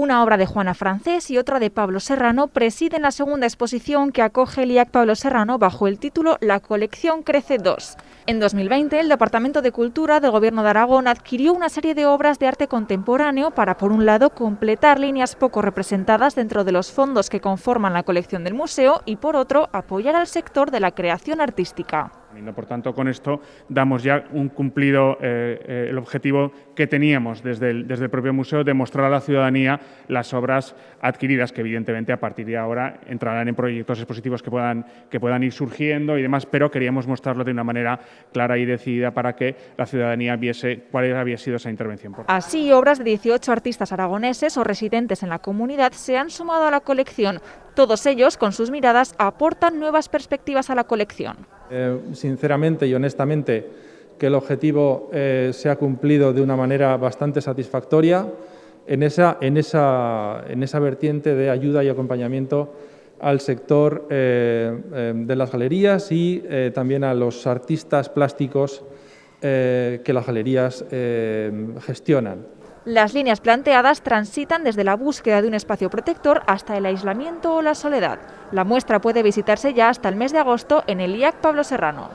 Una obra de Juana Francés y otra de Pablo Serrano presiden la segunda exposición que acoge el IAC Pablo Serrano bajo el título La colección Crece 2. En 2020, el Departamento de Cultura del Gobierno de Aragón adquirió una serie de obras de arte contemporáneo para, por un lado, completar líneas poco representadas dentro de los fondos que conforman la colección del museo y, por otro, apoyar al sector de la creación artística. Por tanto, con esto damos ya un cumplido el objetivo que teníamos desde el propio museo de mostrar a la ciudadanía las obras adquiridas, que evidentemente a partir de ahora entrarán en proyectos expositivos que puedan ir surgiendo y demás, pero queríamos mostrarlo de una manera clara y decidida para que la ciudadanía viese cuál había sido esa intervención. Así, obras de 18 artistas aragoneses o residentes en la comunidad se han sumado a la colección. Todos ellos, con sus miradas, aportan nuevas perspectivas a la colección. Sinceramente y honestamente, que el objetivo se ha cumplido de una manera bastante satisfactoria en esa vertiente de ayuda y acompañamiento al sector de las galerías y también a los artistas plásticos que las galerías gestionan. Las líneas planteadas transitan desde la búsqueda de un espacio protector hasta el aislamiento o la soledad. La muestra puede visitarse ya hasta el mes de agosto en el IAC Pablo Serrano.